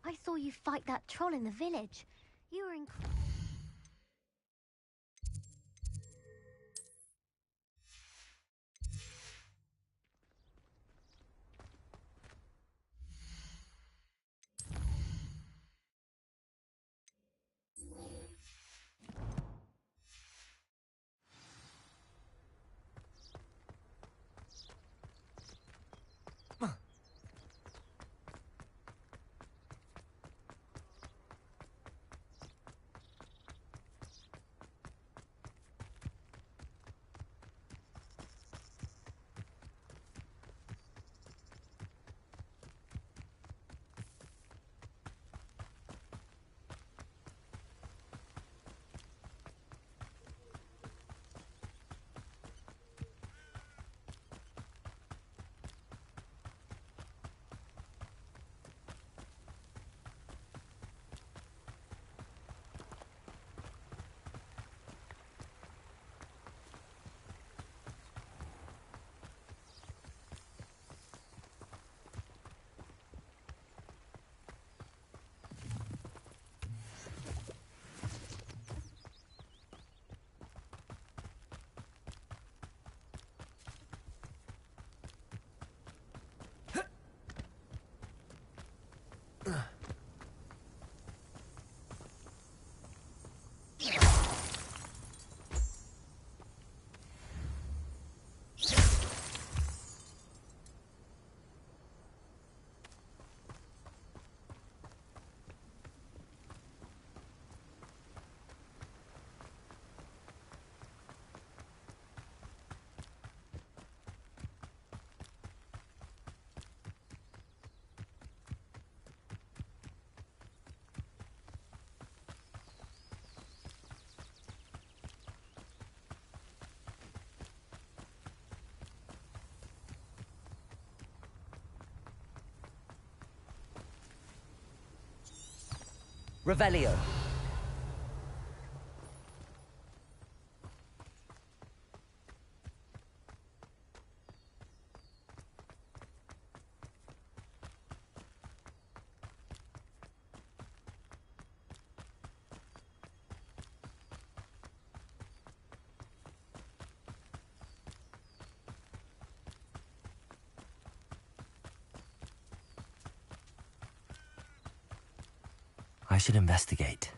I saw you fight that troll in the village. You were incredible. Revelio. I should investigate.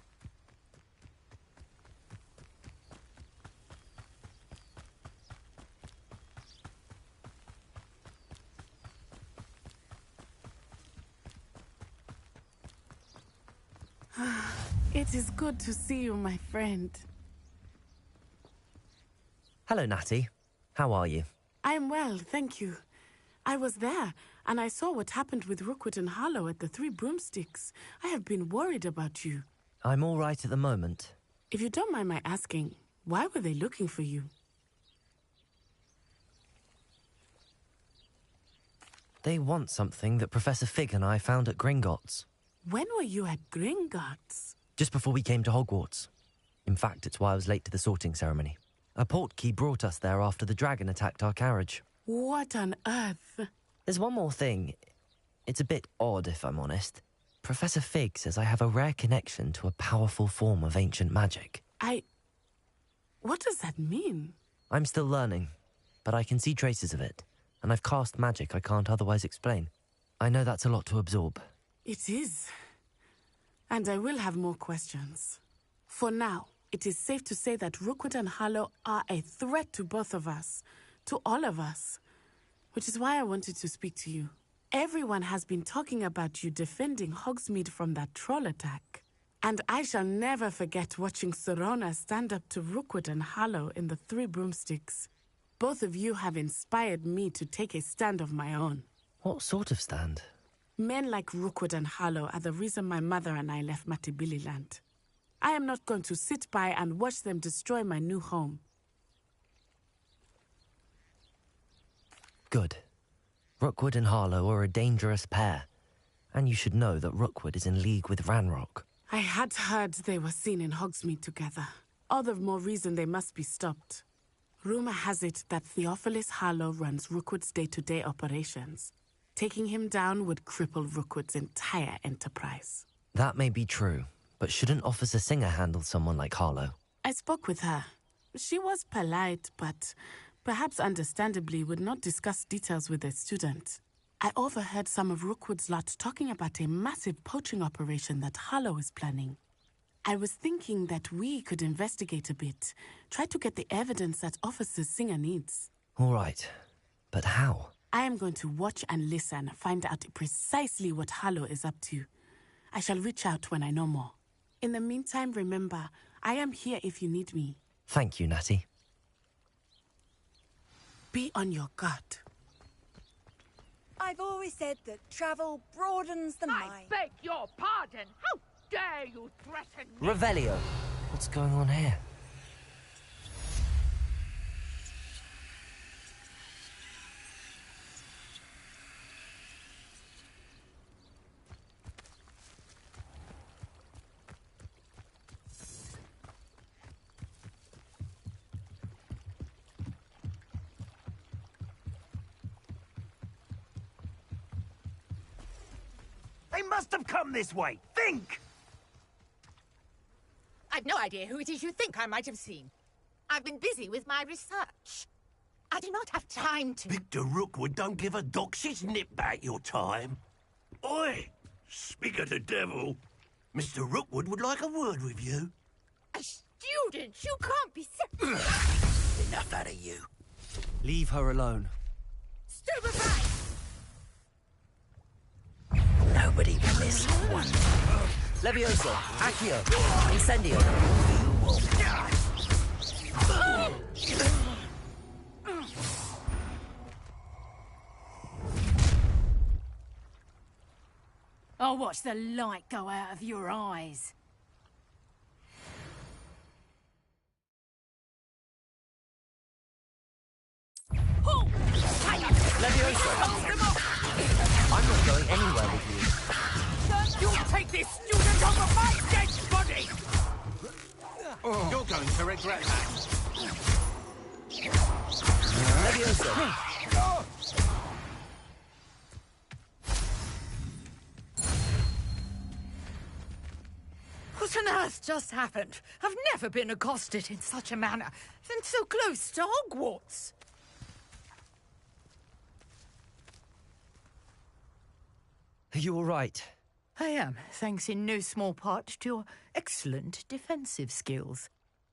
It is good to see you, my friend. Hello, Natty. How are you? I'm well, thank you. I was there, and I saw what happened with Rookwood and Harlow at the Three Broomsticks. I have been worried about you. I'm all right at the moment. If you don't mind my asking, why were they looking for you? They want something that Professor Fig and I found at Gringotts. When were you at Gringotts? Just before we came to Hogwarts. In fact, it's why I was late to the sorting ceremony. A portkey brought us there after the dragon attacked our carriage. What on earth? There's one more thing. It's a bit odd, if I'm honest. Professor Fig says I have a rare connection to a powerful form of ancient magic. What does that mean? I'm still learning, but I can see traces of it, and I've cast magic I can't otherwise explain. I know that's a lot to absorb. It is. And I will have more questions. For now, it is safe to say that Rookwood and Harlow are a threat to both of us, to all of us, which is why I wanted to speak to you. Everyone has been talking about you defending Hogsmeade from that troll attack. And I shall never forget watching Sorona stand up to Rookwood and Harlow in the Three Broomsticks. Both of you have inspired me to take a stand of my own. What sort of stand? Men like Rookwood and Harlow are the reason my mother and I left Matabeleland. I am not going to sit by and watch them destroy my new home. Good. Rookwood and Harlow are a dangerous pair. And you should know that Rookwood is in league with Ranrock. I had heard they were seen in Hogsmeade together. All the more reason they must be stopped. Rumor has it that Theophilus Harlow runs Rookwood's day-to-day operations. Taking him down would cripple Rookwood's entire enterprise. That may be true, but shouldn't Officer Singer handle someone like Harlow? I spoke with her. She was polite, but perhaps understandably would not discuss details with a student. I overheard some of Rookwood's lot talking about a massive poaching operation that Harlow is planning. I was thinking that we could investigate a bit, try to get the evidence that Officer Singer needs. All right, but how? I am going to watch and listen, find out precisely what Harlow is up to. I shall reach out when I know more. In the meantime, remember, I am here if you need me. Thank you, Natty. Be on your guard. I've always said that travel broadens the mind. I beg your pardon. How dare you threaten me? Revelio. What's going on here? They must have come this way. Think! I've no idea who it is you think I might have seen. I've been busy with my research. I do not have time to... Victor Rookwood don't give a doxy's nip back your time. Oi! Speak of the devil. Mr. Rookwood would like a word with you. A student? You can't be... Enough out of you. Leave her alone. Stupefy! Nobody will miss one. Levioso, Accio, Incendio. I'll watch the light go out of your eyes. Levioso! I'm not going anywhere with you. You'll take this student over my dead body! You're going to regret that. Levioso! What on earth just happened? I've never been accosted in such a manner, and so close to Hogwarts. Are you all right? I am, thanks in no small part to your excellent defensive skills.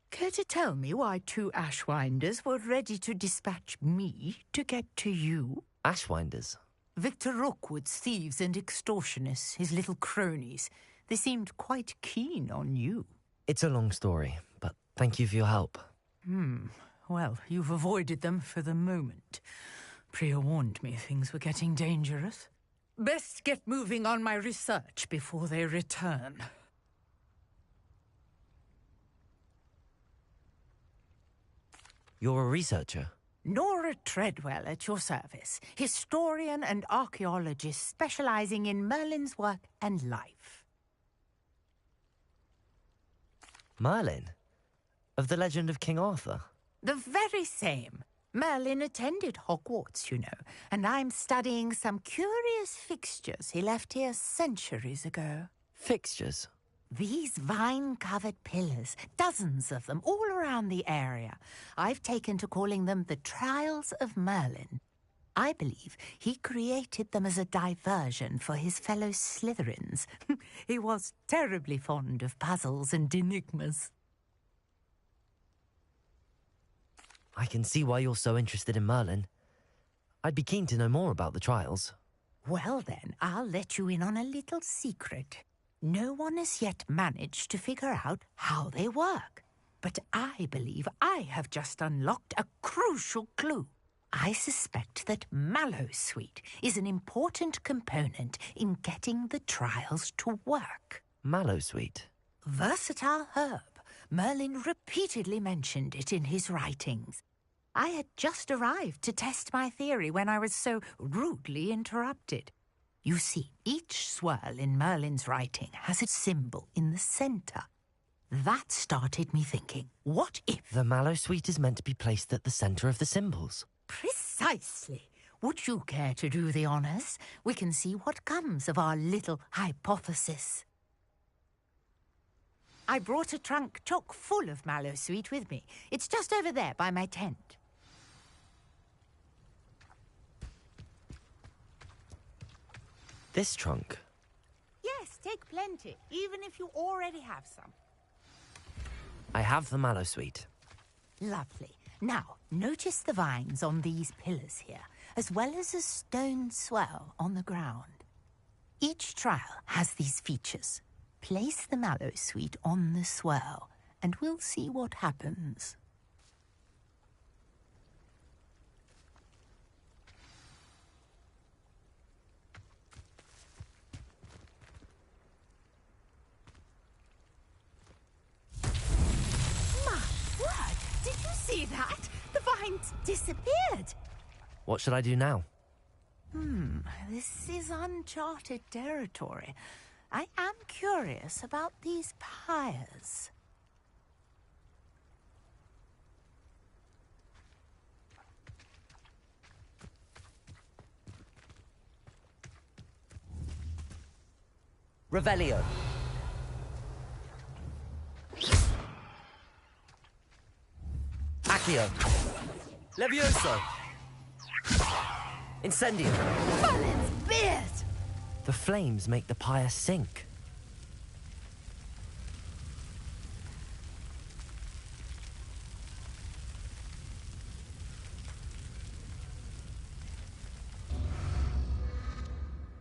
Care to tell me why two Ashwinders were ready to dispatch me to get to you? Ashwinders? Victor Rookwood's thieves and extortionists, his little cronies. They seemed quite keen on you. It's a long story, but thank you for your help. Well, you've avoided them for the moment. Priya warned me things were getting dangerous. Best get moving on my research before they return. You're a researcher? Nora Treadwell at your service, historian and archaeologist specializing in Merlin's work and life. Merlin? Of the legend of King Arthur? The very same. Merlin attended Hogwarts, you know, and I'm studying some curious fixtures he left here centuries ago. Fixtures? These vine-covered pillars, dozens of them, all around the area. I've taken to calling them the Trials of Merlin. I believe he created them as a diversion for his fellow Slytherins. He was terribly fond of puzzles and enigmas. I can see why you're so interested in Merlin. I'd be keen to know more about the trials. Well then, I'll let you in on a little secret. No one has yet managed to figure out how they work. But I believe I have just unlocked a crucial clue. I suspect that Mallowsweet is an important component in getting the trials to work. Mallowsweet? Versatile herb. Merlin repeatedly mentioned it in his writings. I had just arrived to test my theory when I was so rudely interrupted. You see, each swirl in Merlin's writing has a symbol in the center. That started me thinking, what if... The Mallowsweet is meant to be placed at the center of the symbols. Precisely. Would you care to do the honors? We can see what comes of our little hypothesis. I brought a trunk chock full of mallow sweet with me. It's just over there by my tent. This trunk? Yes, take plenty, even if you already have some. I have the mallow sweet. Lovely. Now, notice the vines on these pillars here, as well as a stone swell on the ground. Each trial has these features. Place the mallow sweet on the swell, and we'll see what happens. My word! Did you see that? The vines disappeared. What should I do now? This is uncharted territory. I am curious about these pyres. Revelio. Accio. Levioso. Incendio. Merlin's beard! The flames make the pyre sink.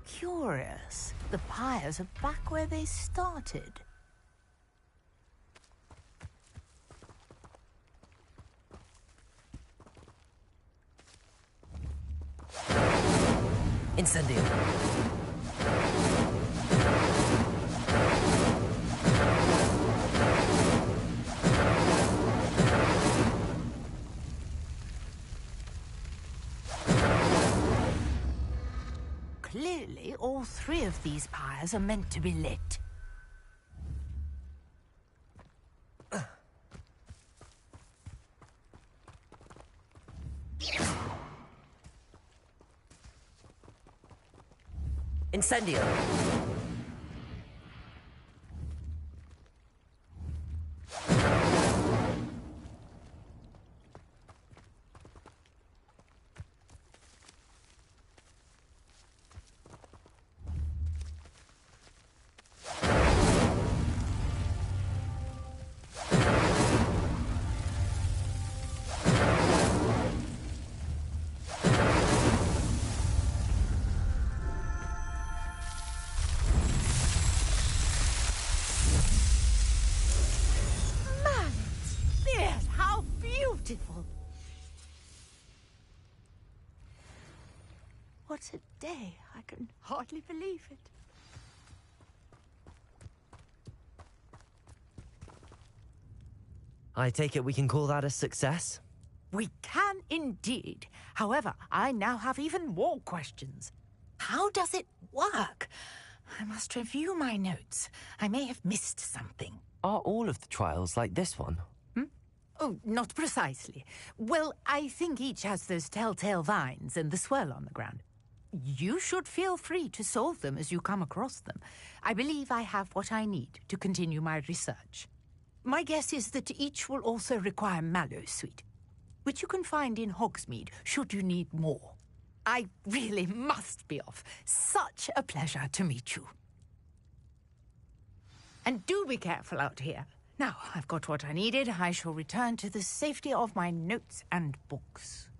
Curious. The pyres are back where they started. Incendio. Clearly, all three of these pyres are meant to be lit. Incendio. Yes, how beautiful! What a day. I can hardly believe it. I take it we can call that a success? We can indeed. However, I now have even more questions. How does it work? I must review my notes. I may have missed something. Are all of the trials like this one? Oh, not precisely. Well, I think each has those telltale vines and the swirl on the ground. You should feel free to solve them as you come across them. I believe I have what I need to continue my research. My guess is that each will also require mallow sweet, which you can find in Hogsmeade should you need more. I really must be off. Such a pleasure to meet you. And do be careful out here. Now, I've got what I needed. I shall return to the safety of my notes and books.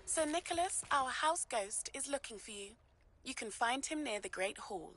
Sir Nicholas, our house ghost, is looking for you. You can find him near the Great Hall.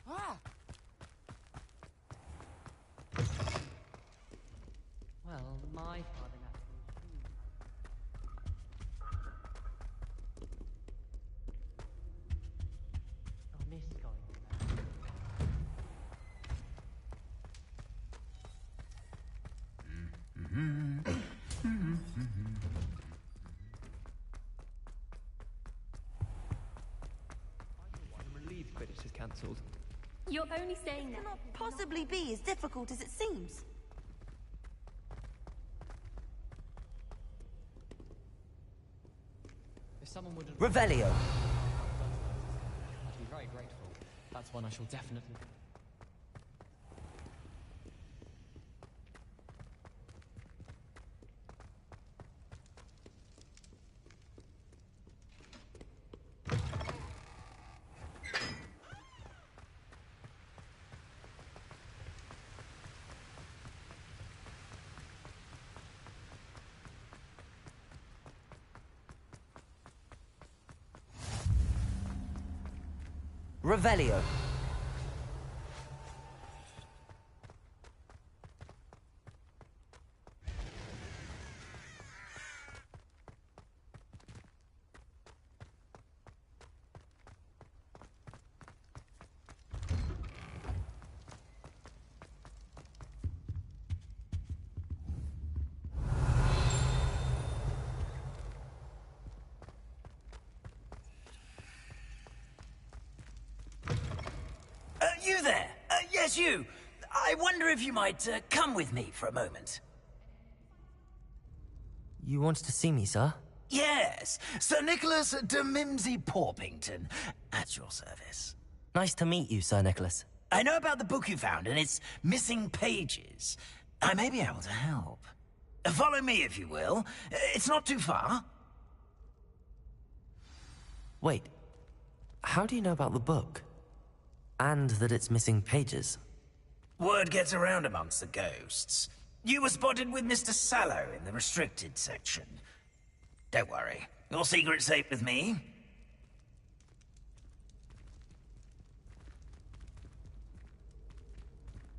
Well, my father I miss going there. I'm relieved Quidditch is cancelled. You're only saying that. Cannot possibly be as difficult as it seems. If someone would Revelio. I'd be very grateful. That's one I shall definitely. Revelio. You there? Yes, you. I wonder if you might come with me for a moment. You want to see me, sir? Yes, Sir Nicholas de Mimsy Porpington, at your service. Nice to meet you, Sir Nicholas. I know about the book you found and its missing pages. I may be able to help. Follow me, if you will. It's not too far. Wait, how do you know about the book? And that it's missing pages? Word gets around amongst the ghosts. You were spotted with Mr. Sallow in the restricted section. Don't worry, your secret's safe with me.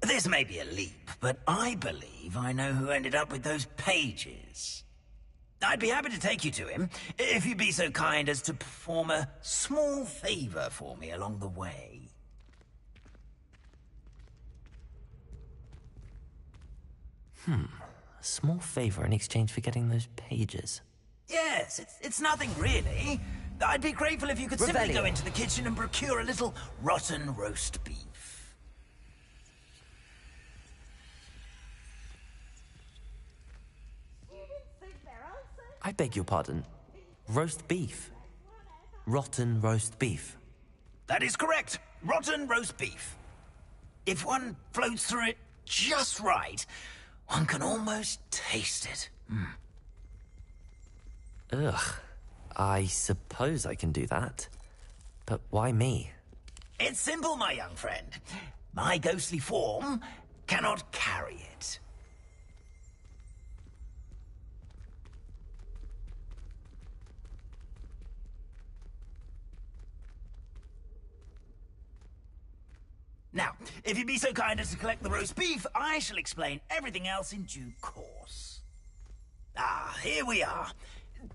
This may be a leap, but I believe I know who ended up with those pages. I'd be happy to take you to him, if you'd be so kind as to perform a small favor for me along the way. A small favor in exchange for getting those pages. Yes, it's nothing really. I'd be grateful if you could simply go into the kitchen and procure a little rotten roast beef. I beg your pardon. Roast beef. Rotten roast beef. That is correct. Rotten roast beef. If one floats through it just right, one can almost taste it. Ugh. I suppose I can do that. But why me? It's simple, my young friend. My ghostly form cannot carry it. Now, if you'd be so kind as to collect the roast beef, I shall explain everything else in due course. Ah, here we are.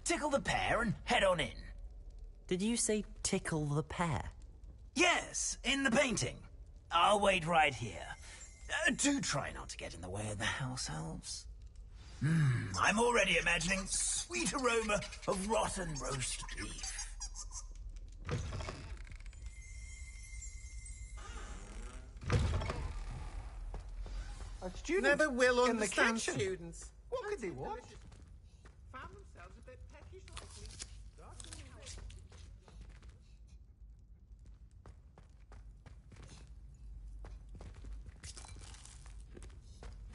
Tickle the pear and head on in. Did you say tickle the pear? Yes, in the painting. I'll wait right here. Do try not to get in the way of the house elves. I'm already imagining sweet aroma of rotten roast beef. Never will understand students. What could they want? Found themselves a bit peckish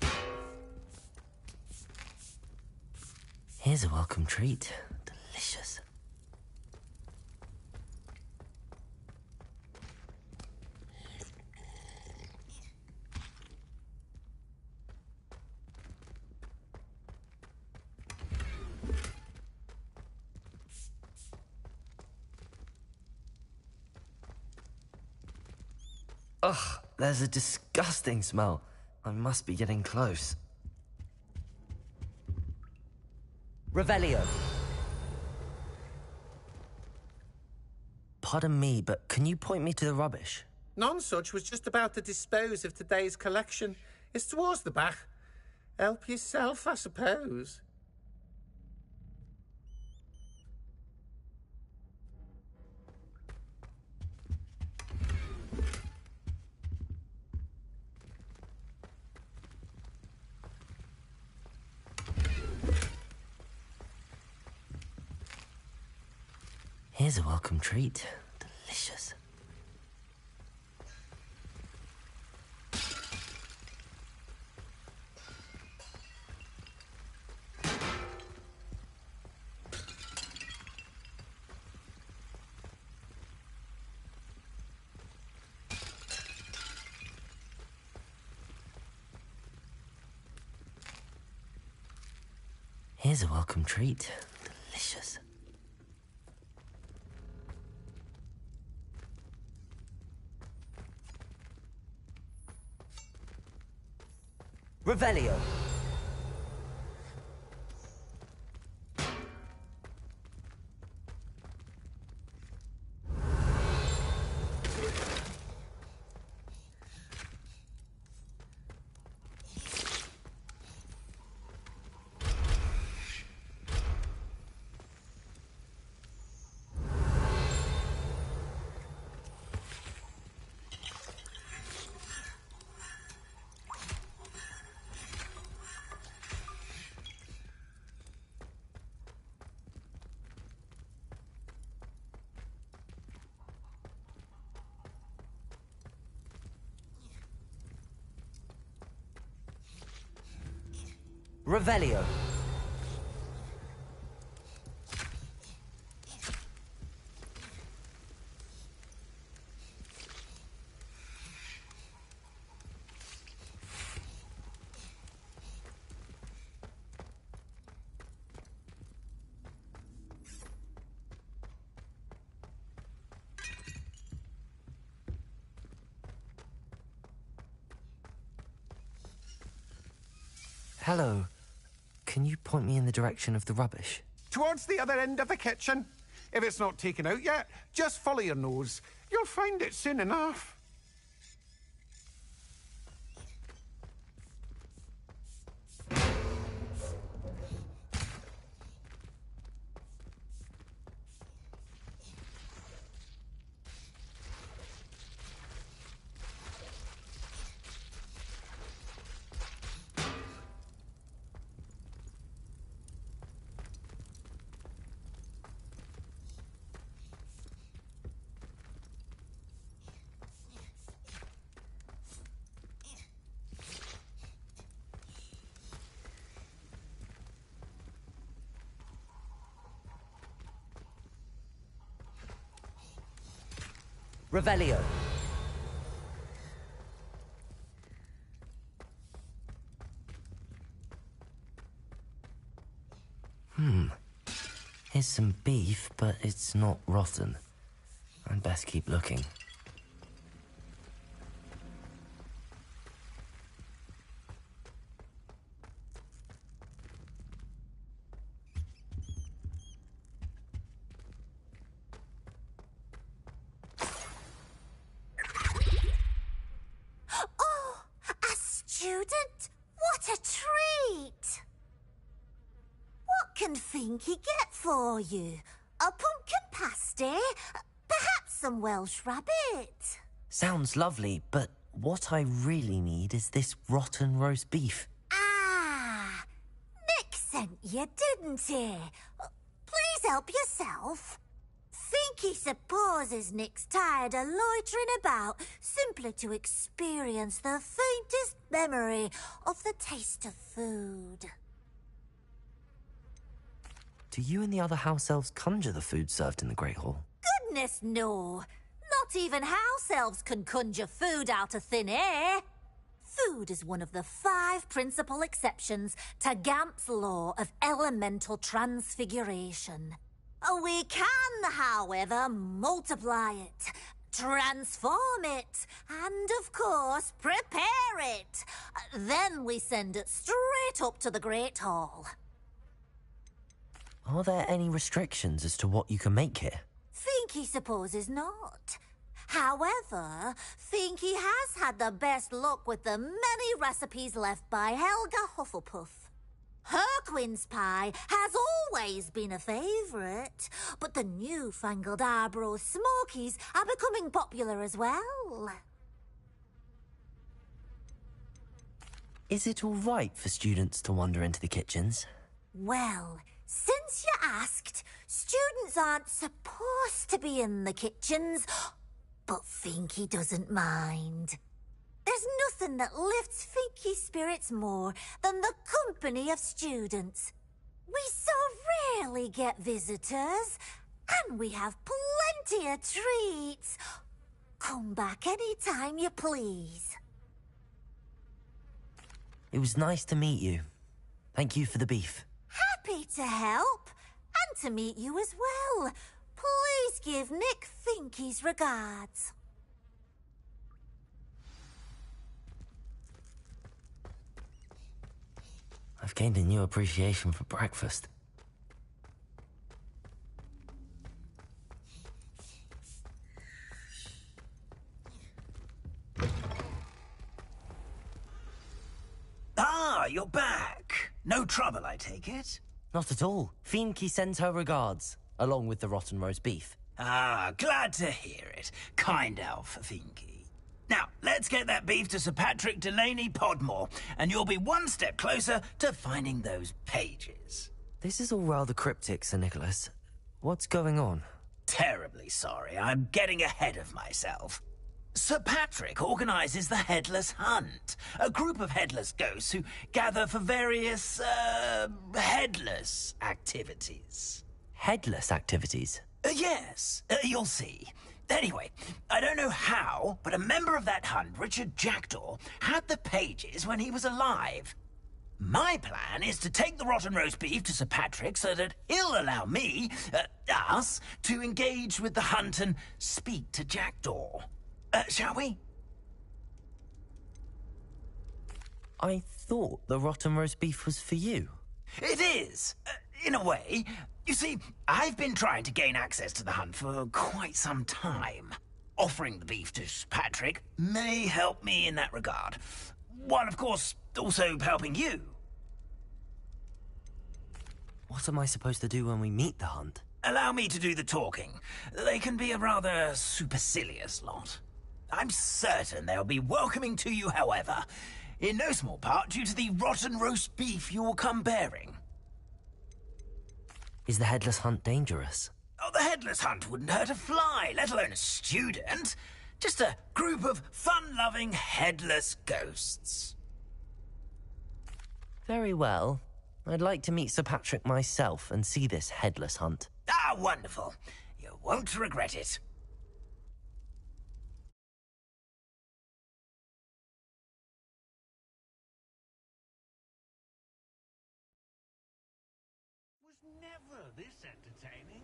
lately. Here's a welcome treat. Delicious. Ugh, there's a disgusting smell. I must be getting close. Revelio. Pardon me, but can you point me to the rubbish? Nonsuch was just about to dispose of today's collection. It's towards the back. Help yourself, I suppose. Here's a welcome treat. Delicious. Here's a welcome treat. Delicious. Revelio. Revelio. Hello. Can you point me in the direction of the rubbish? Towards the other end of the kitchen. If it's not taken out yet, just follow your nose. You'll find it soon enough. Revelio. Here's some beef, but it's not rotten. I'd best keep looking. Oh, a student? What a treat! What can Finky get for you? A pumpkin pasty? Perhaps some Welsh rabbit? Sounds lovely, but what I really need is this rotten roast beef. Ah, Nick sent you, didn't he? Please help yourself. Finky supposes Nick's tired of loitering about simply to experience the faintest memory of the taste of food. Do you and the other house elves conjure the food served in the Great Hall? Goodness, no. Not even house elves can conjure food out of thin air. Food is one of the 5 principal exceptions to Gamp's law of elemental transfiguration. We can, however, multiply it, transform it, and of course, prepare it. Then we send it straight up to the Great Hall. Are there any restrictions as to what you can make here? Finky supposes not. However, Finky has had the best luck with the many recipes left by Helga Hufflepuff. Her quince pie has always been a favourite, but the newfangled Arborough Smokies are becoming popular as well. Is it all right for students to wander into the kitchens? Well, since you asked, students aren't supposed to be in the kitchens, but Finky doesn't mind. There's nothing that lifts Finky's spirits more than the company of students. We so rarely get visitors, and we have plenty of treats. Come back any time you please. It was nice to meet you. Thank you for the beef. Happy to help, and to meet you as well. Please give Nick Finky's regards. I've gained a new appreciation for breakfast. Ah, you're back. No trouble, I take it? Not at all. Finky sends her regards, along with the rotten roast beef. Ah, glad to hear it. Kind elf, Finky. Now, let's get that beef to Sir Patrick Delaney Podmore, and you'll be one step closer to finding those pages. This is all rather cryptic, Sir Nicholas. What's going on? Terribly sorry, I'm getting ahead of myself. Sir Patrick organises the Headless Hunt, a group of headless ghosts who gather for various, headless activities. Headless activities? Yes, you'll see. Anyway, I don't know how, but a member of that hunt, Richard Jackdaw, had the pages when he was alive. My plan is to take the rotten roast beef to Sir Patrick so that he'll allow me, us, to engage with the hunt and speak to Jackdaw. Shall we? I thought the rotten roast beef was for you. It is, in a way. You see, I've been trying to gain access to the hunt for quite some time. Offering the beef to Sir Patrick may help me in that regard. While, of course, also helping you. What am I supposed to do when we meet the hunt? Allow me to do the talking. They can be a rather supercilious lot. I'm certain they'll be welcoming to you, however, in no small part due to the rotten roast beef you will come bearing. Is the headless hunt dangerous? Oh, the headless hunt wouldn't hurt a fly, let alone a student. Just a group of fun-loving headless ghosts. Very well. I'd like to meet Sir Patrick myself and see this headless hunt. Ah, wonderful. You won't regret it. Never this entertaining.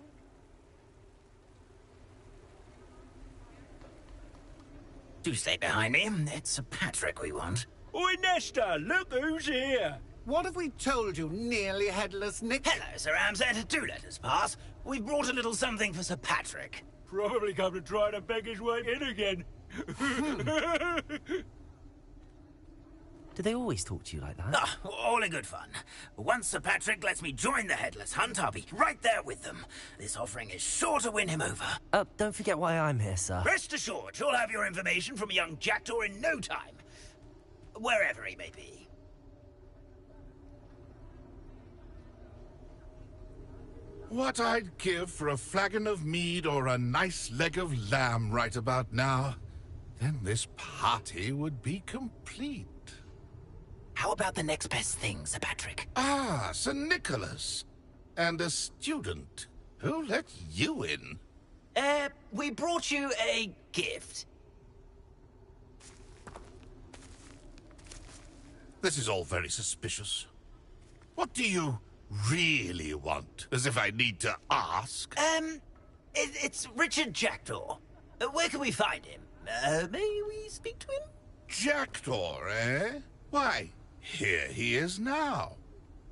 Do stay behind me. It's Sir Patrick we want. Oi, Nesta, look who's here. What have we told you, nearly headless Nick? Hello, Sir Ramsay. Do let us pass. We've brought a little something for Sir Patrick. Probably come to try to beg his way in again. Do they always talk to you like that? Ah, all in good fun. Once Sir Patrick lets me join the Headless Hunt, I'll be right there with them. This offering is sure to win him over. Don't forget why I'm here, sir. Rest assured, you'll have your information from a young Jackdaw in no time. Wherever he may be. What I'd give for a flagon of mead or a nice leg of lamb right about now. Then this party would be complete. How about the next best thing, Sir Patrick? Ah, Sir Nicholas. And a student. Who let you in? We brought you a gift. This is all very suspicious. What do you really want? As if I need to ask. It's Richard Jackdaw. Where can we find him? May we speak to him? Jackdaw, eh? Why, here he is now.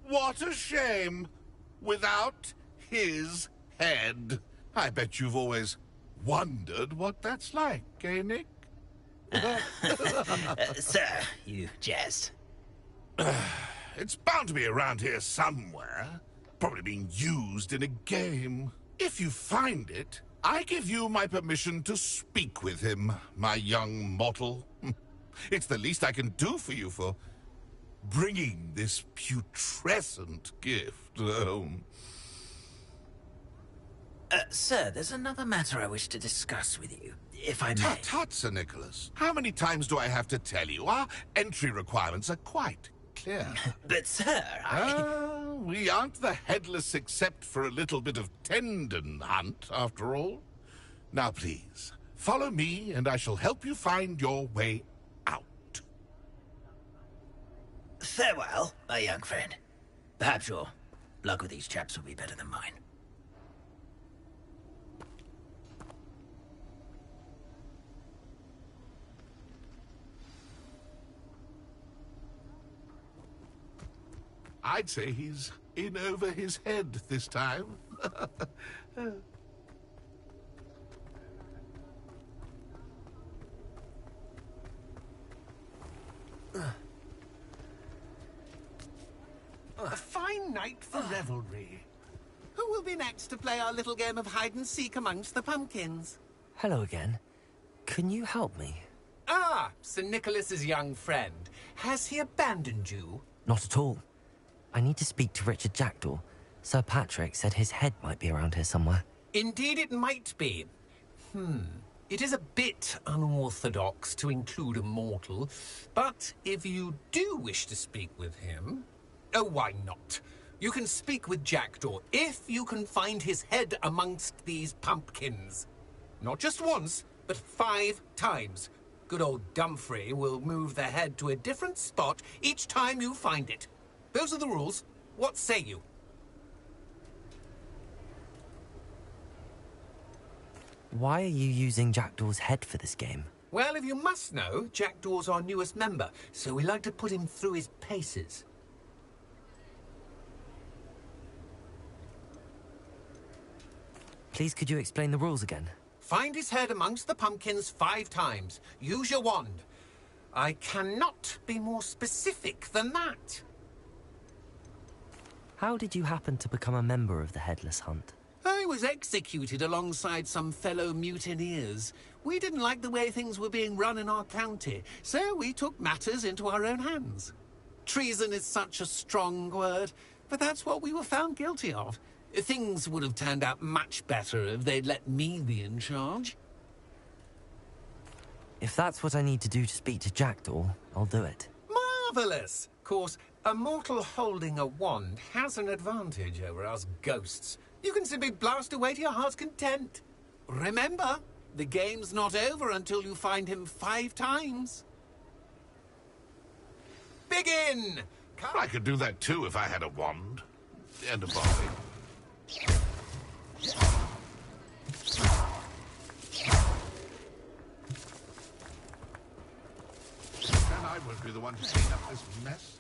What a shame. Without his head. I bet you've always wondered what that's like, eh, Nick? Sir, you jest. It's bound to be around here somewhere. Probably being used in a game. If you find it, I give you my permission to speak with him, my young mortal. It's the least I can do for you for bringing this putrescent gift home. Sir, there's another matter I wish to discuss with you, if I may. Tut, tut, Sir Nicholas. How many times do I have to tell you? Our entry requirements are quite clear. But, sir, we aren't the headless except for a little bit of tendon hunt, after all. Now, please, follow me, and I shall help you find your way out. Farewell, my young friend. Perhaps your luck with these chaps will be better than mine. I'd say he's in over his head this time. A fine night for revelry. Who will be next to play our little game of hide-and-seek amongst the pumpkins? Hello again. Can you help me? Ah, Sir Nicholas's young friend. Has he abandoned you? Not at all. I need to speak to Richard Jackdaw. Sir Patrick said his head might be around here somewhere. Indeed it might be. It is a bit unorthodox to include a mortal, but if you do wish to speak with him... Oh, why not? You can speak with Jackdaw if you can find his head amongst these pumpkins. Not just once, but 5 times. Good old Dumfrey will move the head to a different spot each time you find it. Those are the rules. What say you? Why are you using Jackdaw's head for this game? Well, if you must know, Jackdaw's our newest member, so we like to put him through his paces. Please, could you explain the rules again? Find his head amongst the pumpkins 5 times. Use your wand. I cannot be more specific than that. How did you happen to become a member of the Headless Hunt? I was executed alongside some fellow mutineers. We didn't like the way things were being run in our county, so we took matters into our own hands. Treason is such a strong word, but that's what we were found guilty of. Things would have turned out much better if they'd let me be in charge. If that's what I need to do to speak to Jackdaw, I'll do it. Marvellous! Of course, a mortal holding a wand has an advantage over us ghosts. You can simply blast away to your heart's content. Remember, the game's not over until you find him 5 times. Begin! I could do that too if I had a wand. And a body. And I won't be the one to clean up this mess.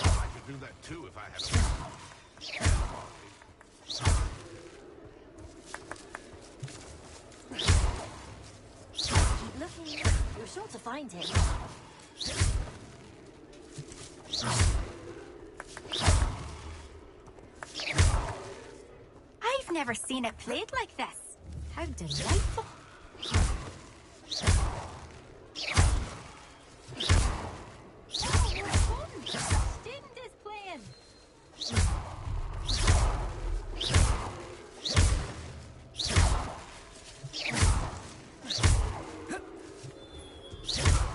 I could do that too if I had a wand. Keep looking. You're sure to find him. I've never seen it played like this. How delightful. Student is playing.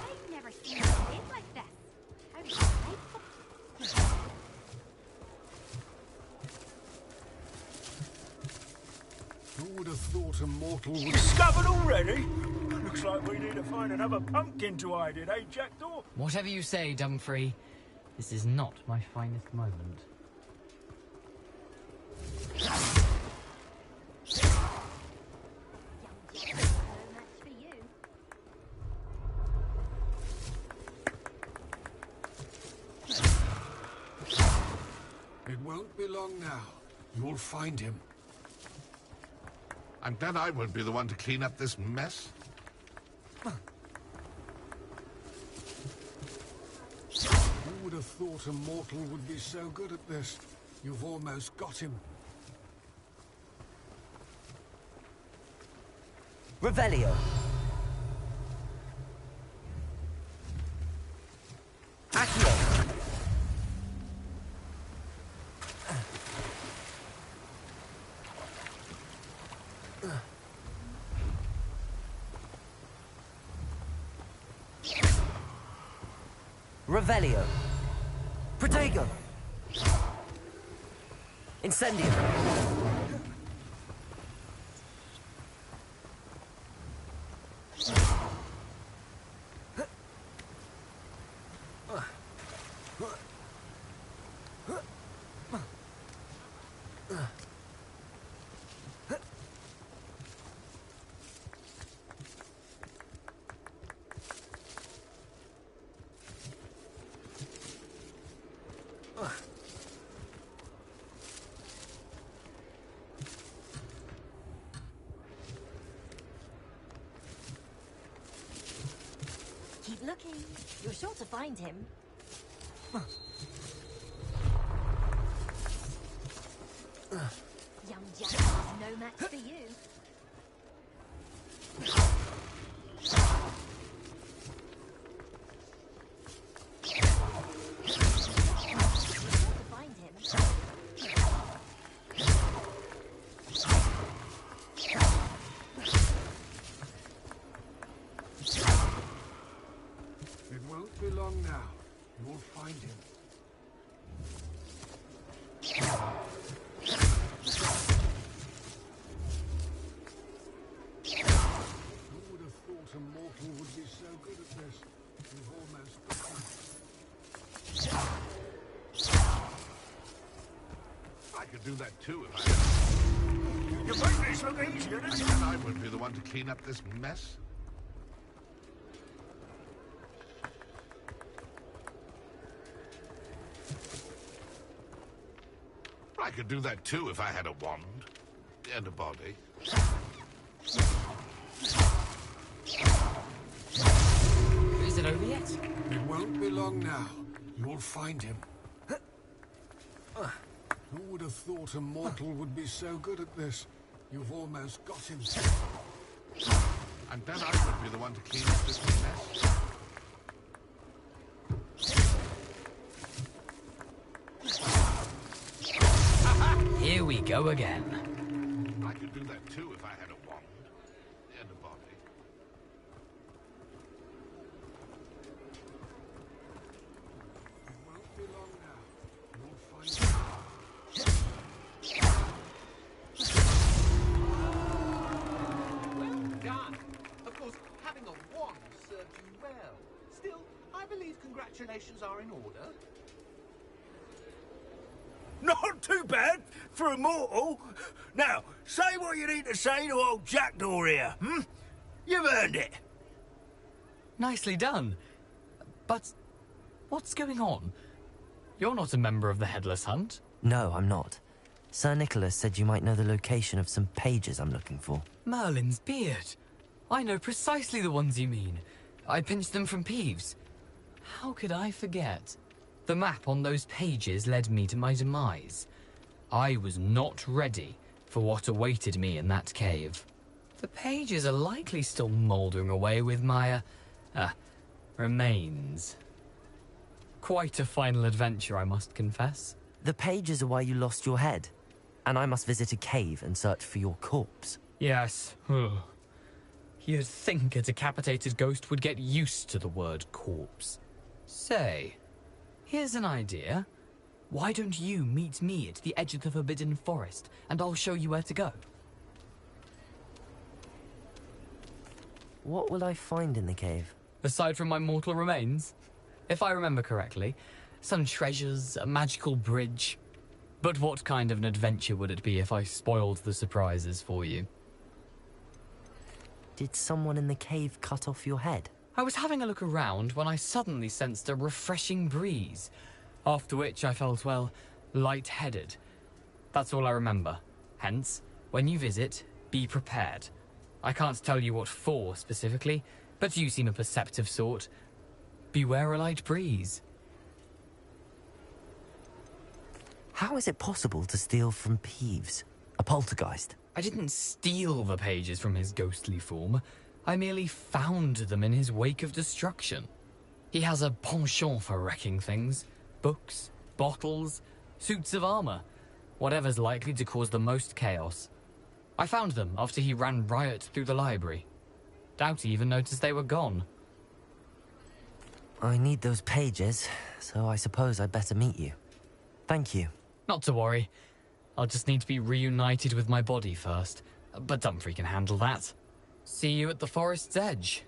I've never seen it played like this. How delightful. Who would have thought a mortal would... Discovered already? Looks like we need to find another pumpkin to hide in, eh, Jackdaw? Whatever you say, Dumfrey. This is not my finest moment. It won't be long now. You'll find him. I'm glad I won't be the one to clean up this mess. Who would have thought a mortal would be so good at this? You've almost got him. Revelio. Accio. Revelio. Protego. Incendio. Keep looking. You're sure to find him. Young Jack is no match for you. Find him. It won't be long now. You'll find him. Who would have thought a mortal would be so good at this? You've almost got him. I could do that too if I... You make this look easier, I'm glad I won't be the one to clean up this mess. I could do that too if I had a wand and a body. Is it over yet? It won't be long now. You'll find him. Who would have thought a mortal would be so good at this? You've almost got him. I'm glad I won't be the one to clean up this mess. Here we go again. I could do that too if I had a wand and a body. It won't be long now. You'll find him. Well done. Of course, having a wand served you well. Still, I believe congratulations are in order. Not too bad for a mortal. Now, say what you need to say to old Jackdaw here, hmm? You've earned it. Nicely done. But what's going on? You're not a member of the Headless Hunt. No, I'm not. Sir Nicholas said you might know the location of some pages I'm looking for. Merlin's beard. I know precisely the ones you mean. I pinched them from Peeves. How could I forget? The map on those pages led me to my demise. I was not ready for what awaited me in that cave. The pages are likely still mouldering away with my, remains. Quite a final adventure, I must confess. The pages are why you lost your head, and I must visit a cave and search for your corpse. Yes. You'd think a decapitated ghost would get used to the word corpse. Say, here's an idea. Why don't you meet me at the edge of the Forbidden Forest, and I'll show you where to go? What will I find in the cave? Aside from my mortal remains? If I remember correctly, some treasures, a magical bridge. But what kind of an adventure would it be if I spoiled the surprises for you? Did someone in the cave cut off your head? I was having a look around when I suddenly sensed a refreshing breeze, after which I felt, well, lightheaded. That's all I remember. Hence, when you visit, be prepared. I can't tell you what for specifically, but you seem a perceptive sort. Beware a light breeze. How is it possible to steal from Peeves, a poltergeist? I didn't steal the pages from his ghostly form. I merely found them in his wake of destruction. He has a penchant for wrecking things. Books, bottles, suits of armor. Whatever's likely to cause the most chaos. I found them after he ran riot through the library. Doubt he even noticed they were gone. I need those pages, so I suppose I'd better meet you. Thank you. Not to worry. I'll just need to be reunited with my body first. But Dumfries can handle that. See you at the forest's edge.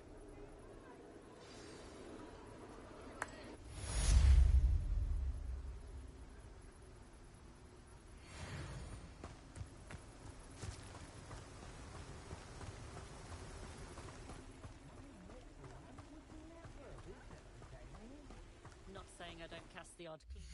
Not saying I don't cast the odd clean.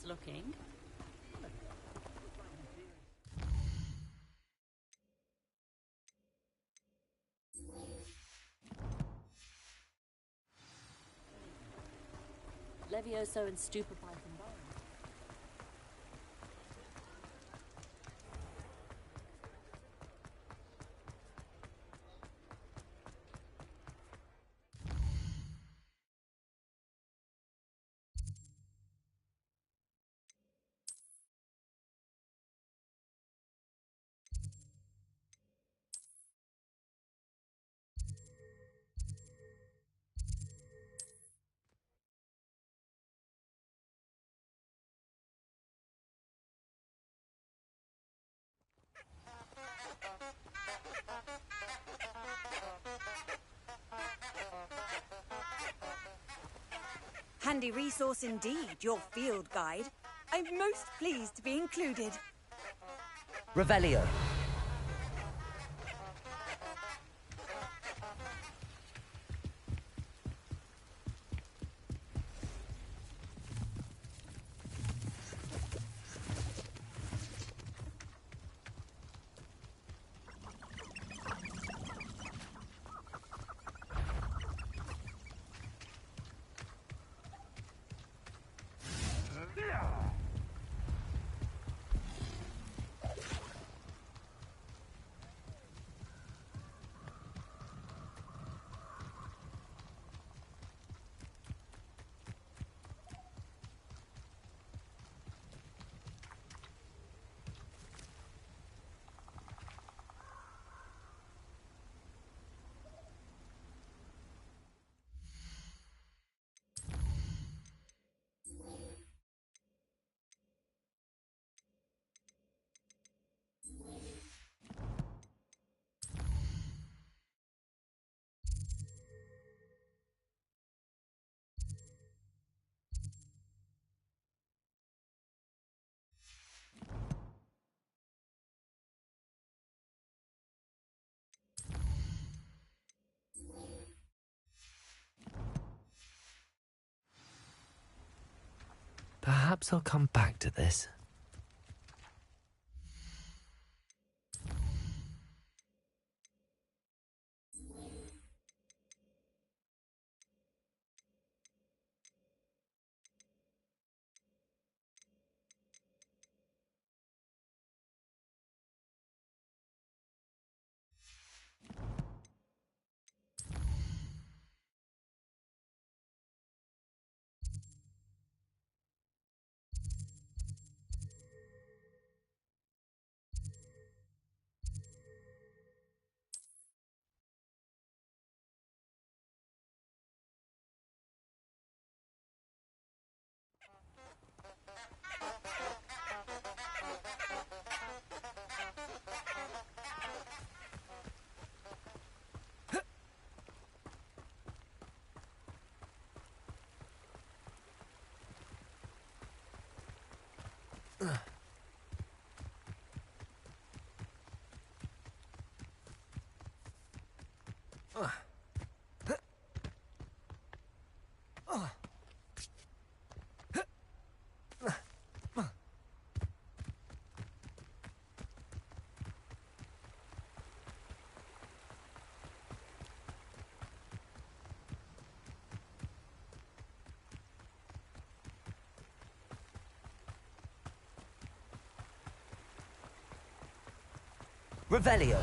looking. Levioso and Stupefy combined. Handy resource indeed, your field guide. I'm most pleased to be included. Revelio. Perhaps I'll come back to this. Revelio.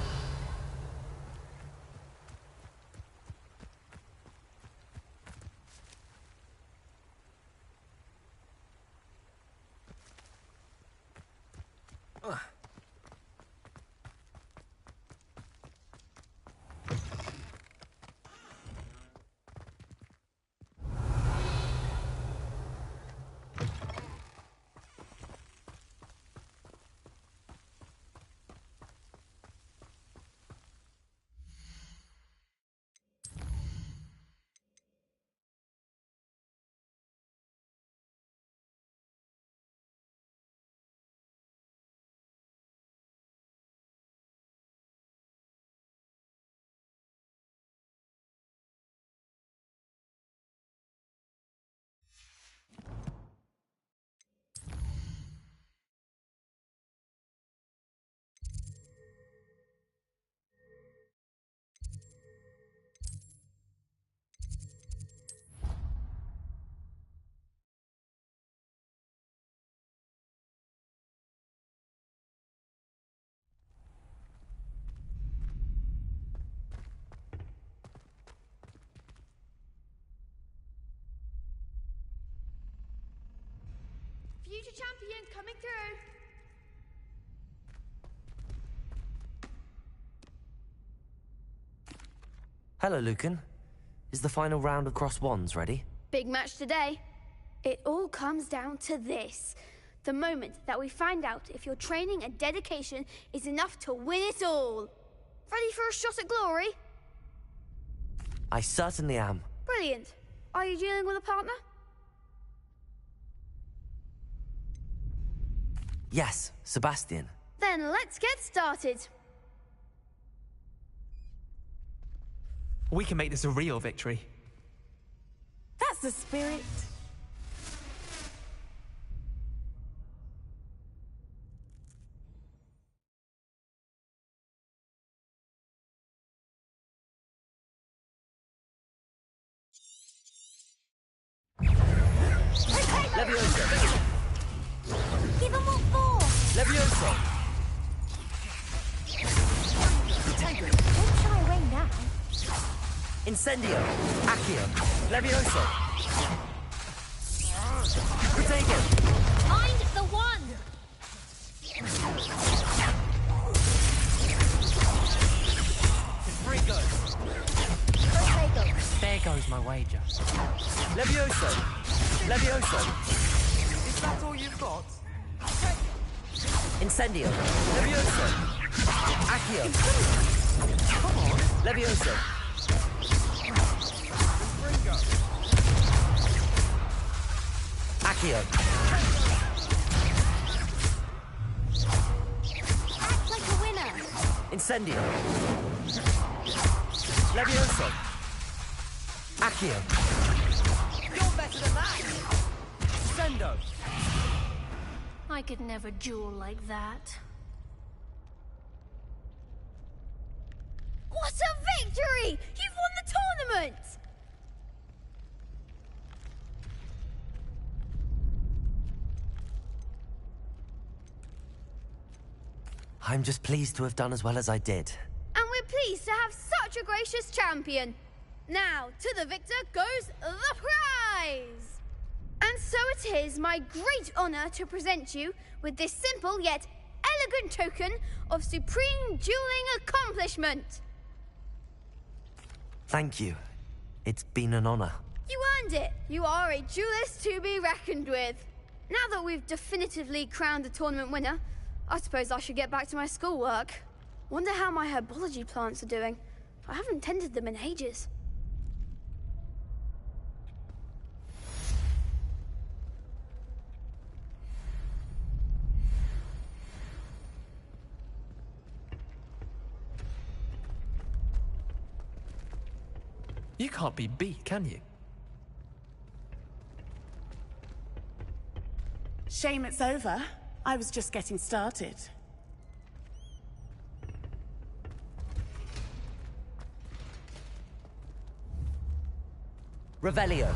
champion coming through. Hello, Lucan. Is the final round of Cross Wands ready? Big match today. It all comes down to this. The moment that we find out if your training and dedication is enough to win it all. Ready for a shot at glory? I certainly am. Brilliant. Are you dealing with a partner? Yes, Sebastian. Then let's get started. We can make this a real victory. That's the spirit. Levioso! Give him what for! Levioso! Don't shy away now. Incendio! Accio! Levioso! Protego! Mind the one! Frigo! Protego. There goes my wager. Levioso! Levioso! Is that all you've got? Incendio! Levioso! Accio! Come on. Levioso! Accio! Act like a winner. Incendio! Levioso! Accio! You're better than that. Sendo. I could never duel like that. What a victory! You've won the tournament! I'm just pleased to have done as well as I did. And we're pleased to have such a gracious champion. Now, to the victor goes the prize! And so it is my great honor to present you with this simple yet elegant token of supreme dueling accomplishment. Thank you. It's been an honor. You earned it. You are a duelist to be reckoned with. Now that we've definitively crowned the tournament winner, I suppose I should get back to my schoolwork. Wonder how my herbology plants are doing. I haven't tended them in ages. You can't be beat, can you? Shame it's over. I was just getting started. Revelio.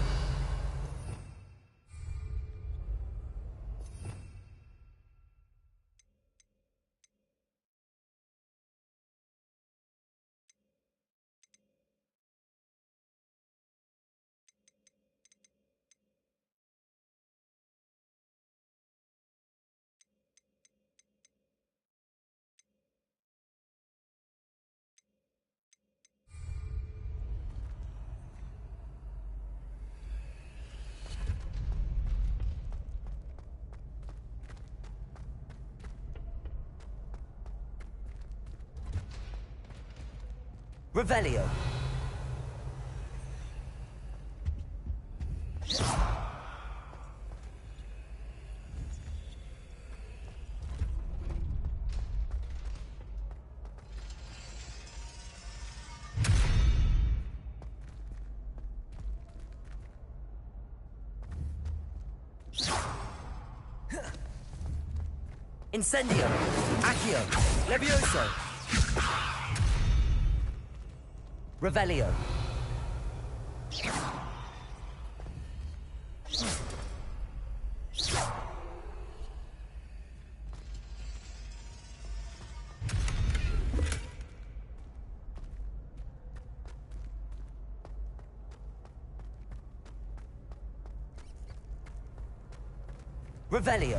Revelio. Incendio. Accio. Levioso. Revelio. Revelio.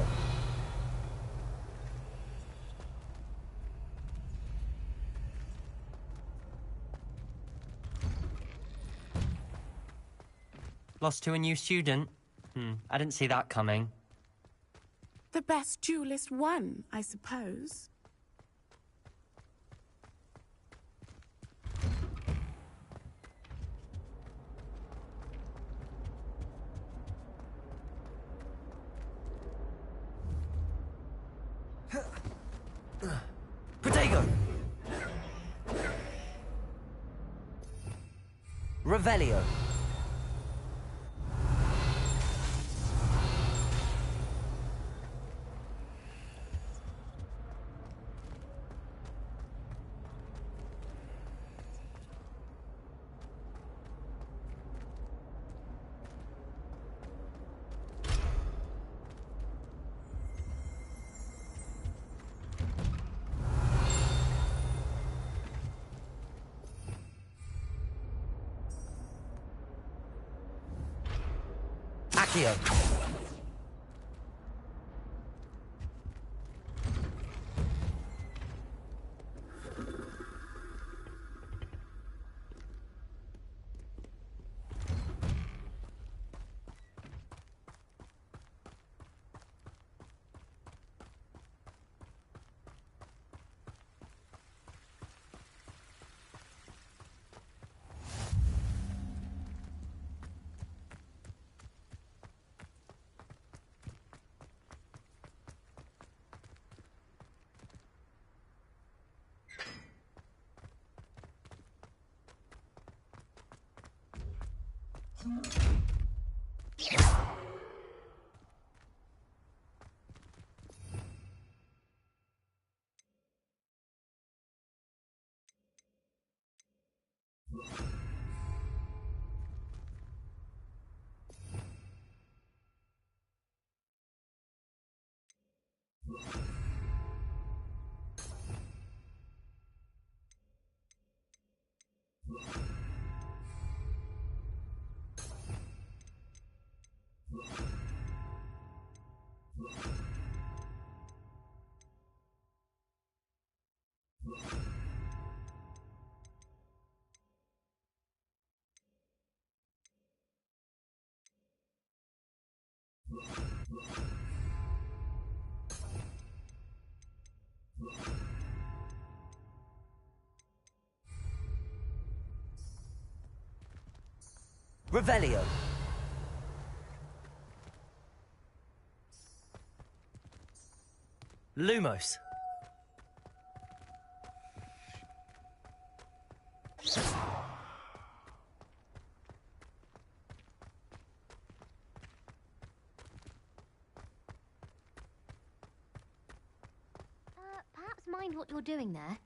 Lost to a new student? I didn't see that coming. The best duelist won, I suppose. Protego. Revelio. Accio. Revelio. Lumos. Perhaps mind what you're doing there?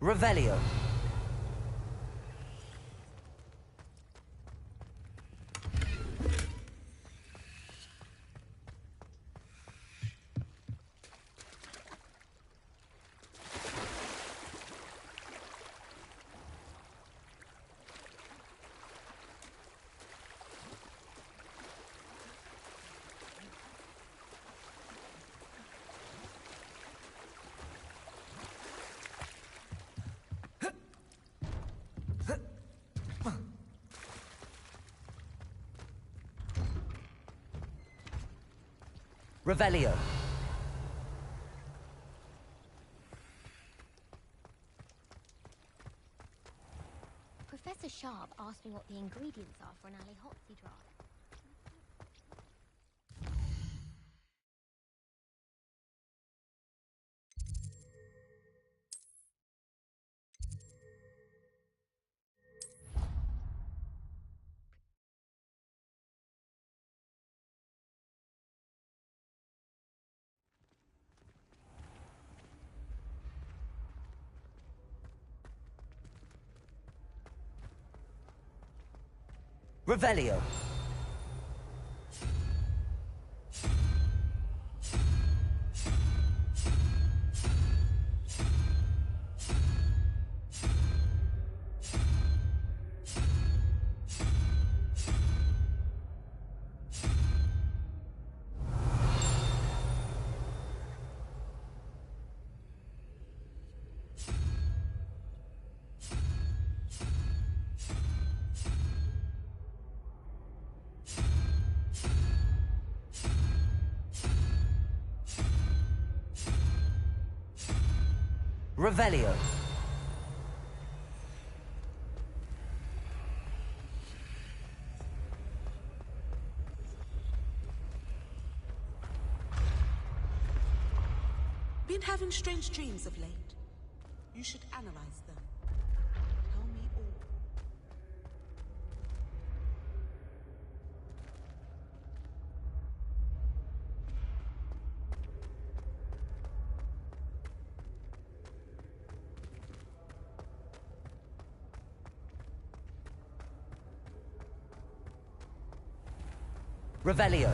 Revelio. Revelio. Professor Sharp asked me what the ingredients are for an alley draught. Revelio. Revelio. Been having strange dreams of late. You should analyze them. Tell me all. Revelio.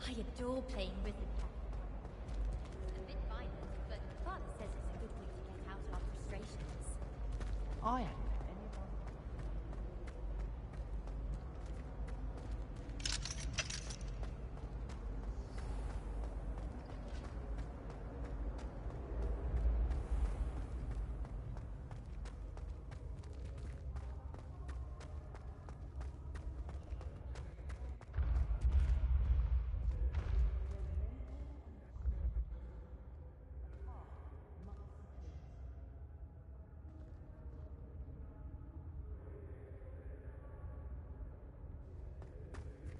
I adore playing rhythm It's a bit violent, but Father says it's a good way to get out our frustrations. I am.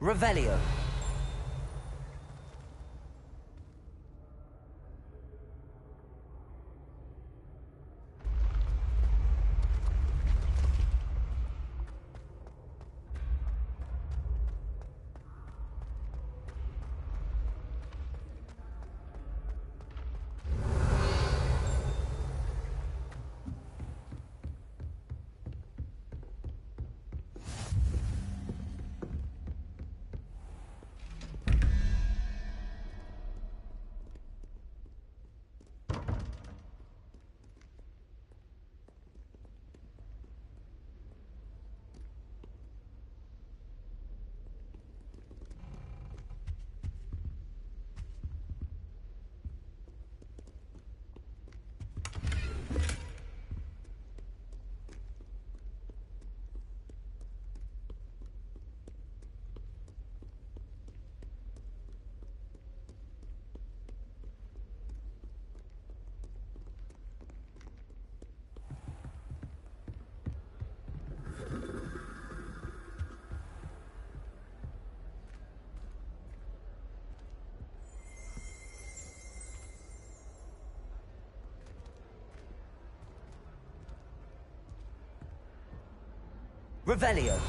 Revelio. Revelio.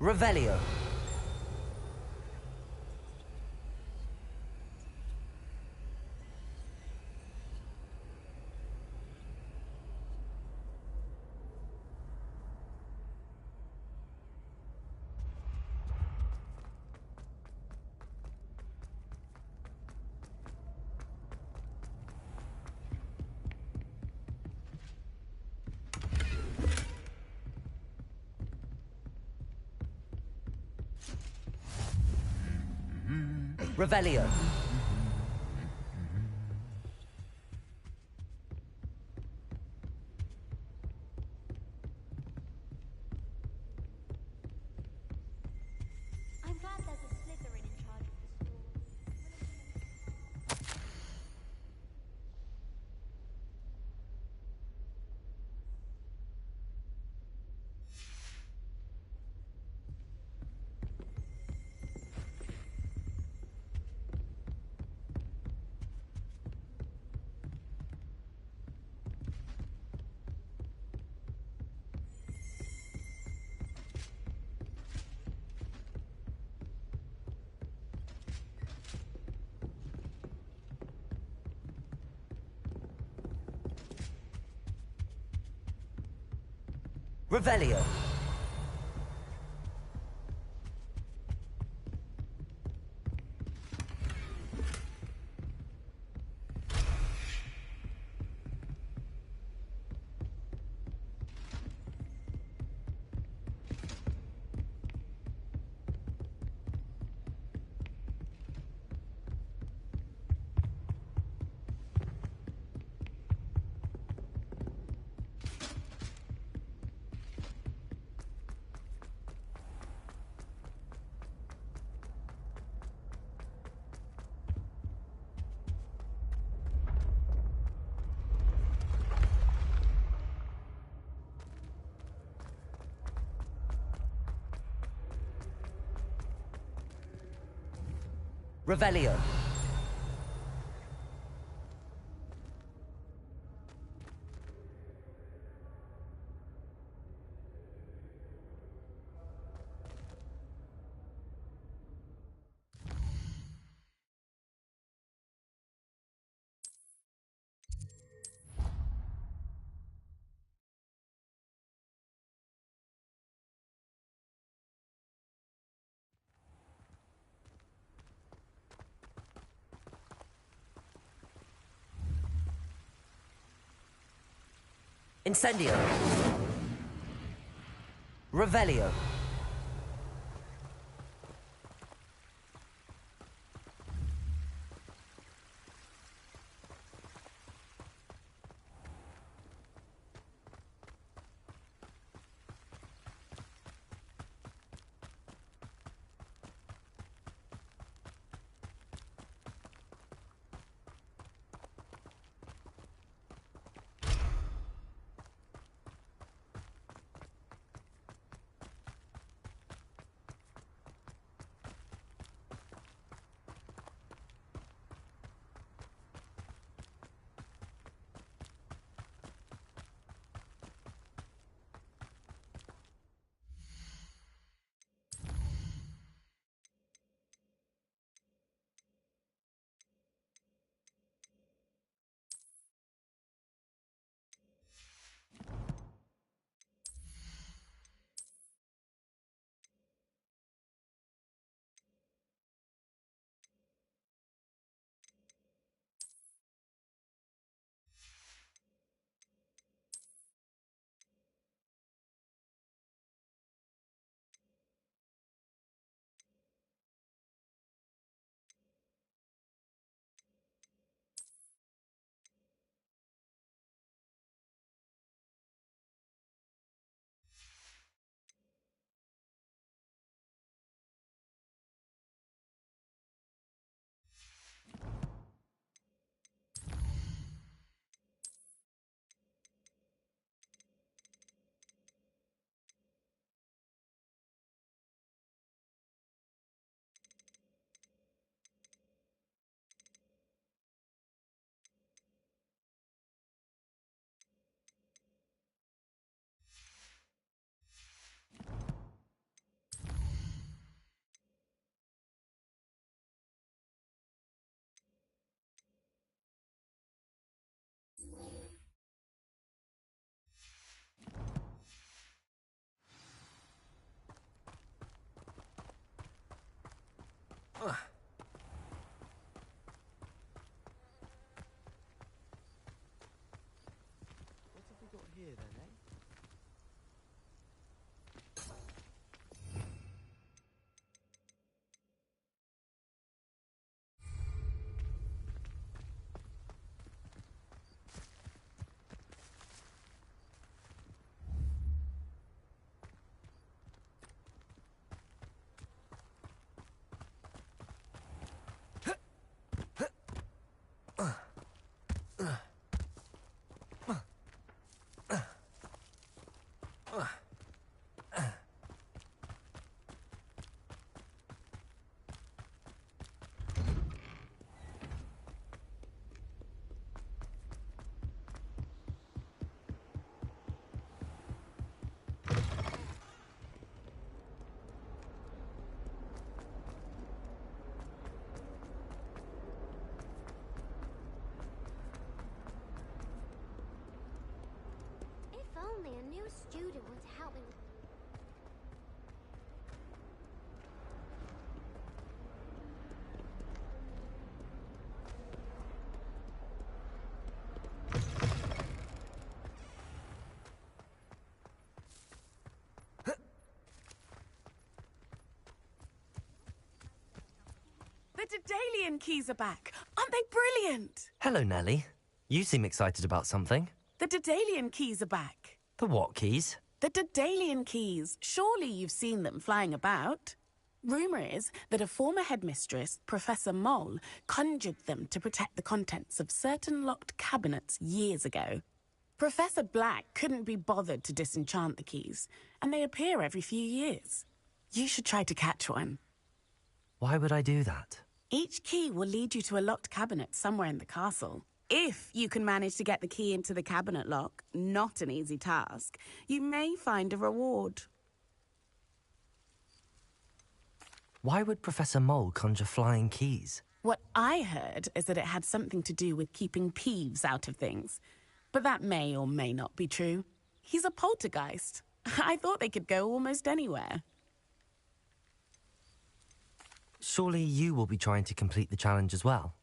Revelio. Revelio. I'm glad there's a Slytherin in charge of the school. Revelio. Revelio. Incendio. Revelio. here then, eh? If only a new student would help me. The Daedalian keys are back. Aren't they brilliant? Hello, Nellie. You seem excited about something. The Daedalian keys are back. The what keys? The Daedalian keys. Surely you've seen them flying about. Rumour is that a former headmistress, Professor Mole, conjured them to protect the contents of certain locked cabinets years ago. Professor Black couldn't be bothered to disenchant the keys, and they appear every few years. You should try to catch one. Why would I do that? Each key will lead you to a locked cabinet somewhere in the castle. If you can manage to get the key into the cabinet lock, not an easy task, you may find a reward. Why would Professor Mole conjure flying keys? What I heard is that it had something to do with keeping Peeves out of things. But that may or may not be true. He's a poltergeist. I thought they could go almost anywhere. Surely you will be trying to complete the challenge as well.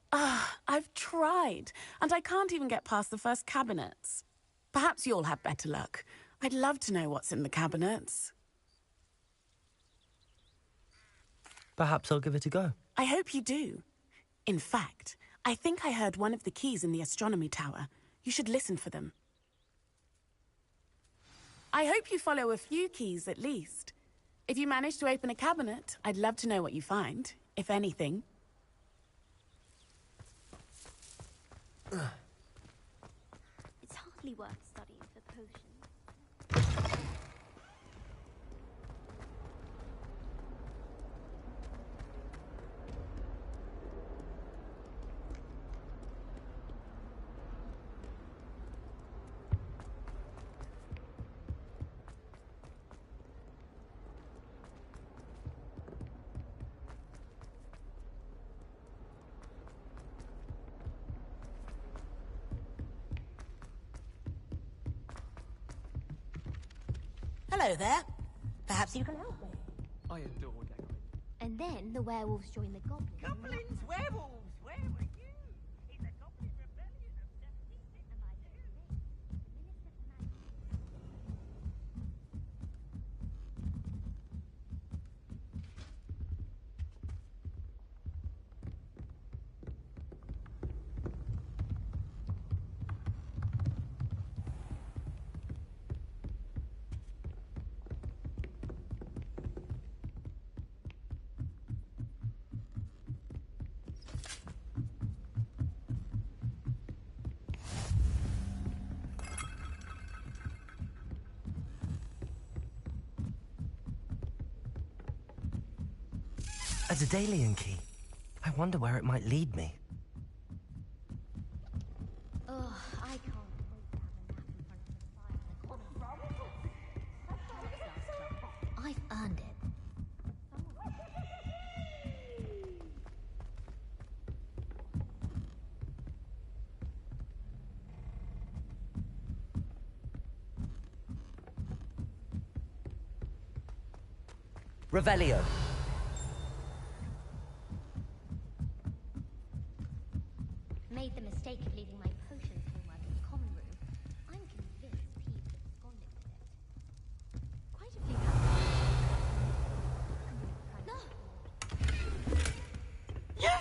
I've tried, and I can't even get past the first cabinets. Perhaps you'll have better luck. I'd love to know what's in the cabinets. Perhaps I'll give it a go. I hope you do. In fact, I think I heard one of the keys in the astronomy tower. You should listen for them. I hope you follow a few keys at least. If you manage to open a cabinet, I'd love to know what you find, if anything. It's hardly worth studying for potions. Hello there. Perhaps you can help me. I adore decorating. And then the werewolves join the goblins. Goblins, werewolves, where were you? It's a goblin rebellion of 76. Am I A Daedalian key. I wonder where it might lead me. Ugh, I can't wait to have a nap in front of the fire in the corner. I've earned it. Revelio. Made the mistake of leaving my potions homework in the common room. I'm convinced Peeves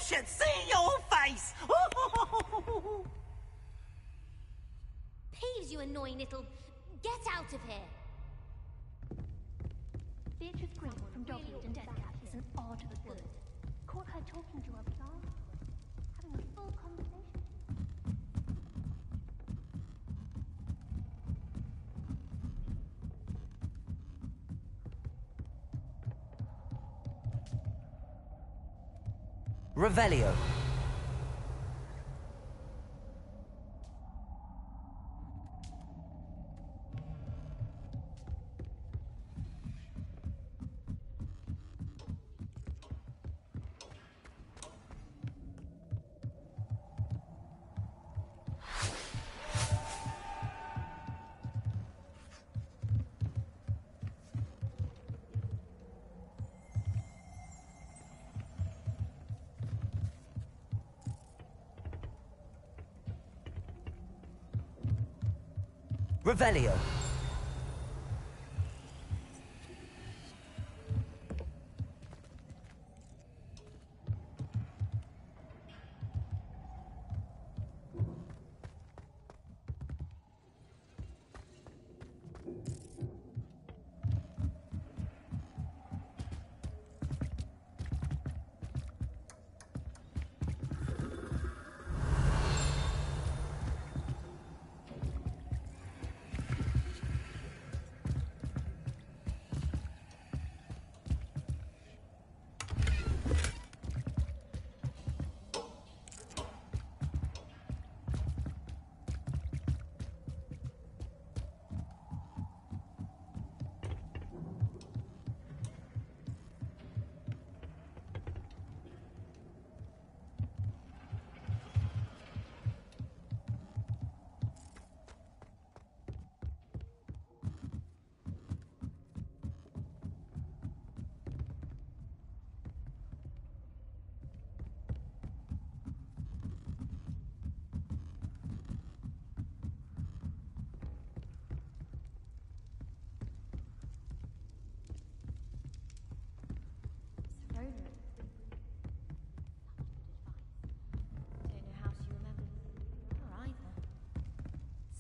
should see your face! Peeves, you annoying little... Get out of here! Beatrice Green from Dogwood and Death Cat is an odd woman. Caught her talking to a plant, having a full conversation. Revelio. Revelio.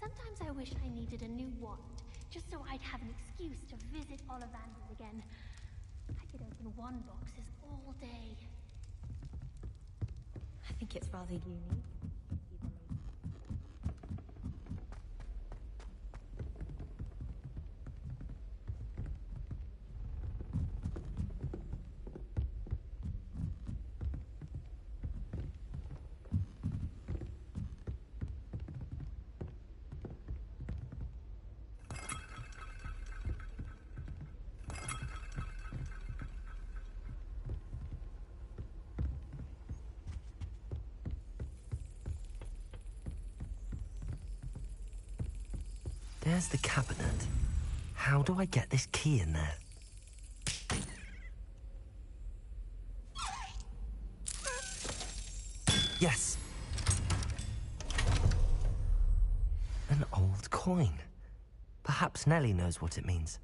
Sometimes I wish I needed a new wand, just so I'd have an excuse to visit Ollivanders again. I could open wand boxes all day. I think it's rather unique. There's the cabinet. How do I get this key in there? Yes! An old coin. Perhaps Nellie knows what it means.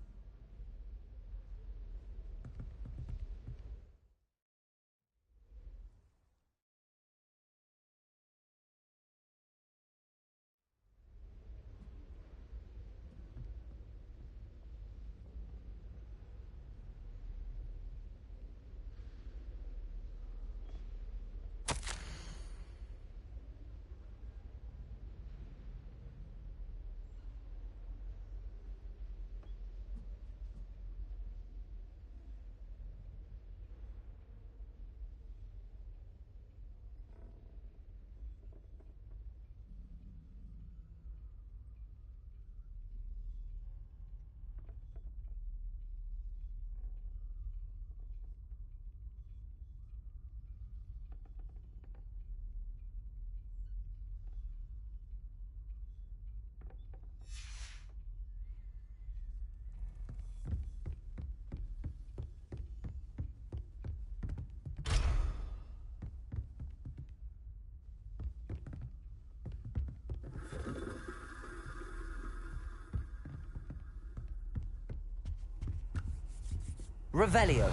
Revelio.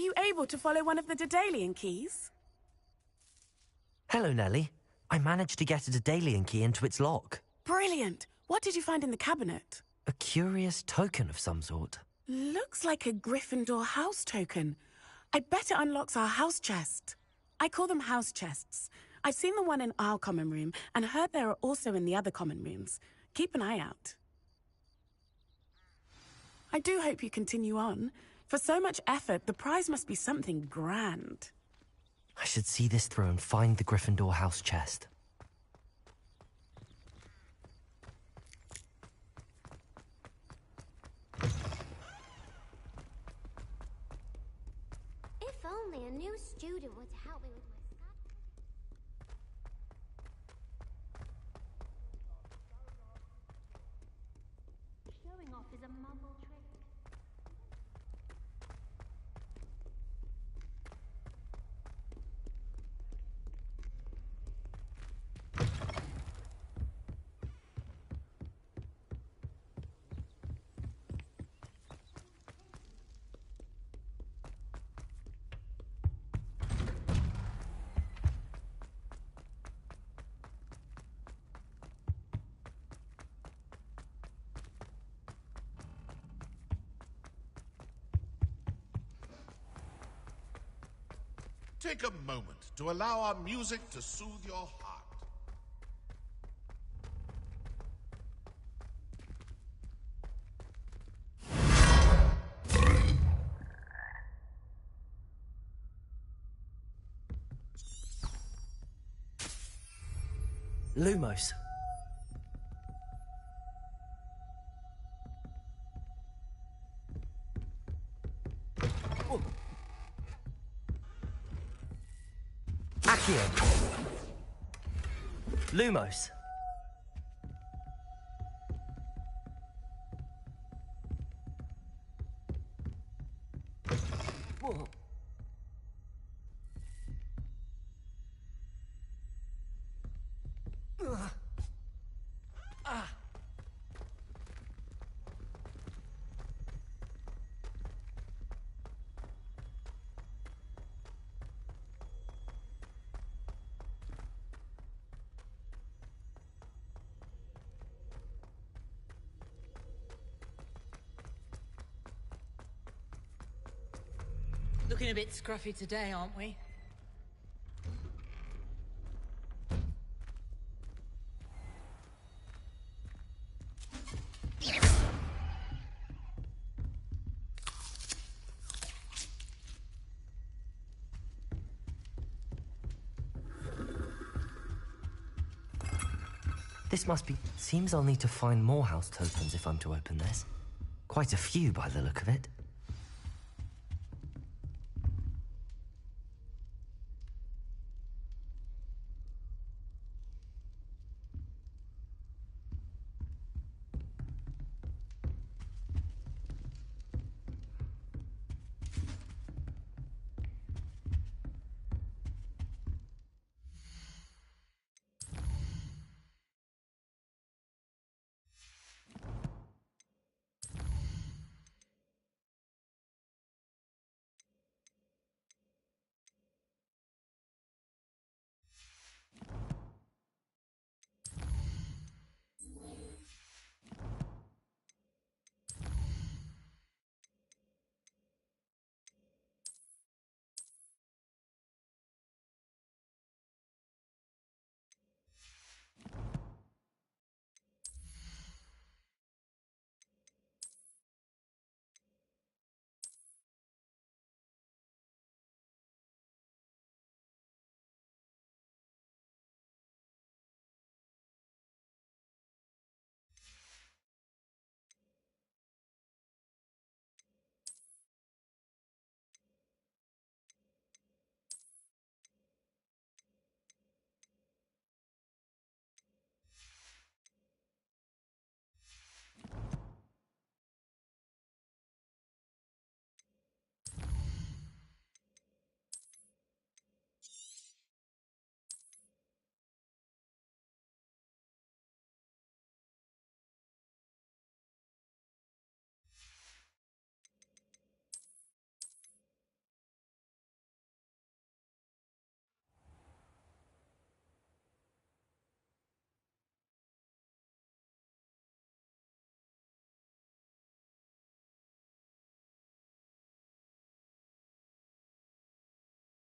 you able to follow one of the Daedalian keys? Hello, Nellie. I managed to get a Daedalian key into its lock. Brilliant. What did you find in the cabinet? A curious token of some sort. Looks like a Gryffindor house token. I bet it unlocks our house chest. I call them house chests. I've seen the one in our common room and heard there are also in the other common rooms. Keep an eye out. I do hope you continue on. For so much effort, the prize must be something grand. I should see this through and find the Gryffindor house chest. If only a new student would help me with my showing off is a mumble trick. Take a moment to allow our music to soothe your heart. Lumos. Accio. Lumos. Whoa. Looking a bit scruffy today, aren't we? This must be... Seems I'll need to find more house tokens if I'm to open this. Quite a few by the look of it.